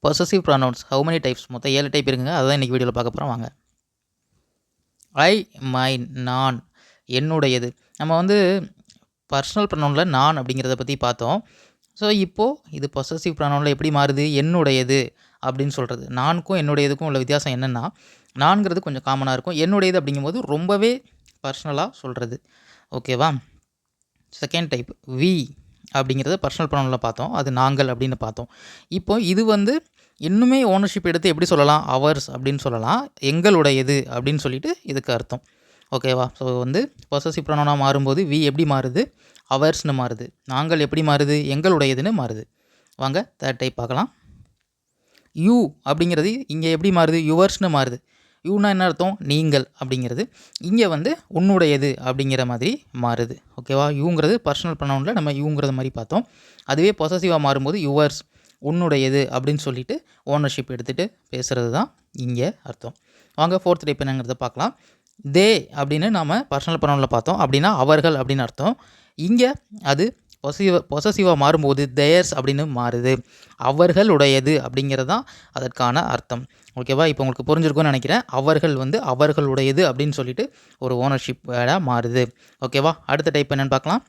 Possessive pronounce how many types? மொத்தம் 7 type இருக்குங்க. அதுதான் இன்றைக்கி வீடியோவில் பார்க்க போகிறோம். வாங்க. ஐ, மைன், நான், என்னுடையது. நம்ம வந்து பர்சனல் ப்ரொனவுனில் நான் அப்படிங்கிறத பற்றி பார்த்தோம். ஸோ இப்போது இது பொசசிவ் ப்ரொனவுனில் எப்படி மாறுது? என்னுடையது அப்படின்னு சொல்கிறது. நானுக்கும் என்னுடையதுக்கும் உள்ள வித்தியாசம் என்னென்னா, நான்கிறது கொஞ்சம் காமனாக இருக்கும். என்னுடையது அப்படிங்கும்போது ரொம்பவே பர்சனலாக சொல்கிறது. ஓகேவா? செகண்ட் டைப் வி அப்படிங்கிறத பர்சனல் ப்ரொனவுனில் பார்த்தோம். அது நாங்கள் அப்படின்னு பார்த்தோம். இப்போ இது வந்து இன்னுமே ஓனர்ஷிப் எடுத்து எப்படி சொல்லலாம்? அவர்ஸ் அப்படின்னு சொல்லலாம். எங்களுடையது அப்படின்னு சொல்லிட்டு இதுக்கு அர்த்தம். ஓகேவா? ஸோ வந்து பொசசிவ் ப்ரொனவுனாக மாறும்போது வி எப்படி மாறுது? அவர்ஸ்னு மாறுது. நாங்கள் எப்படி மாறுது? எங்களுடையதுன்னு மாறுது. வாங்க தேர்ட் டைப் பார்க்கலாம். யூ அப்படிங்கிறது இங்கே எப்படி மாறுது? யுவர்ஸ்னு மாறுது. யூனா என்ன அர்த்தம்? நீங்கள் அப்படிங்கிறது. இங்கே வந்து உன்னுடையது அப்படிங்கிற மாதிரி மாறுது. ஓகேவா? யூங்கிறது பர்சனல் ப்ரொனவுனில் நம்ம யூங்கிறது மாதிரி பார்த்தோம். அதுவே பொசசிவாக மாறும்போது யுவர்ஸ் உன்னுடையது அப்படின்னு சொல்லிட்டு ஓனர்ஷிப் எடுத்துகிட்டு பேசுகிறது தான் இங்கே அர்த்தம். வாங்க ஃபோர்த் டைப் என்னங்கிறத பார்க்கலாம். தே அப்படின்னு நாம் பர்சனல் ப்ரொனவுனில் பார்த்தோம். அப்படின்னா அவர்கள் அப்படின்னு அர்த்தம். இங்கே அது பொசசிவாக மாறும்போது தேயர்ஸ் அப்படின்னு மாறுது. அவர்களுடையது அப்படிங்கிறது தான் அதற்கான அர்த்தம். ஓகேவா? இப்போ உங்களுக்கு புரிஞ்சிருக்கும்னு நினைக்கிறேன். அவர்கள் வந்து அவர்களுடையது அப்படின்னு சொல்லிட்டு ஒரு ஓனர்ஷிப் வேர்டாக மாறுது. ஓகேவா? அடுத்த டைப் என்னென்னு பார்க்கலாம்.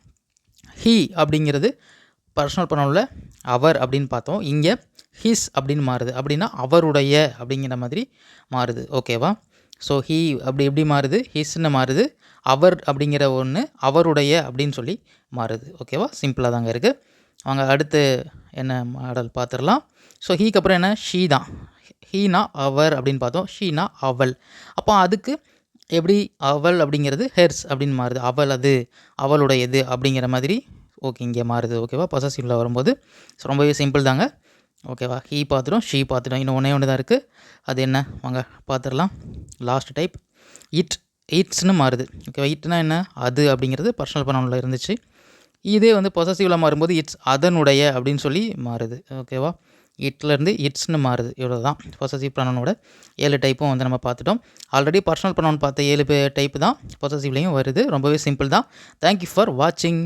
ஹீ அப்படிங்கிறது பர்சனல் ப்ரொனவுனில் அவர் அப்படின்னு பார்த்தோம். இங்கே ஹிஸ் அப்படின்னு மாறுது. அப்படின்னா அவருடைய அப்படிங்கிற மாதிரி மாறுது. ஓகேவா? ஸோ ஹீ அப்படி எப்படி மாறுது? ஹிஸ்ன்னு மாறுது. அவர் அப்படிங்கிற ஒன்று அவருடைய அப்படின்னு சொல்லி மாறுது. ஓகேவா? சிம்பிளாக தாங்க இருக்குது. அவங்க அடுத்து என்ன மாடல் பார்த்துடலாம். ஸோ ஹீக்கு அப்புறம் என்ன? ஷீ தான். ஹீனா அவர் அப்படின்னு பார்த்தோம். ஷீனா அவள். அப்போ அதுக்கு எப்படி அவள் அப்படிங்கிறது ஹெர்ஸ் அப்படின்னு மாறுது. அவள் அது அவளுடையது அப்படிங்கிற மாதிரி ஓகே இங்கே மாறுது. ஓகேவா? பொசசிவ்ல வரும்போது ஸோ ரொம்பவே சிம்பிள் தாங்க. ஓகேவா? ஹீ பார்த்துட்டோம், ஷீ பார்த்துட்டோம். இன்னும் ஒன்று தான் இருக்குது. அது என்ன? வாங்க பார்த்துடலாம். லாஸ்ட் டைப் இட்ஸ்னு மாறுது. ஓகேவா? இட்னா என்ன? அது அப்படிங்கிறது பர்சனல் ப்ரொனவுனில் இருந்துச்சு. இதே வந்து பொசசிவில் மாறும்போது இட்ஸ் அதனுடைய அப்படின்னு சொல்லி மாறுது. ஓகேவா? இட்லேருந்து இட்ஸ்னு மாறுது. இவ்வளோ தான் பொசசிவ் ப்ரொனவுனோட 7 டைப்பும் வந்து நம்ம பார்த்துட்டோம். ஆல்ரெடி பர்சனல் ப்ரொனவுன் பார்த்த 7 டைப்பு தான் பொசசிவ்லேயும் வருது. ரொம்பவே சிம்பிள் தான். தேங்க்யூ ஃபார் வாட்சிங்.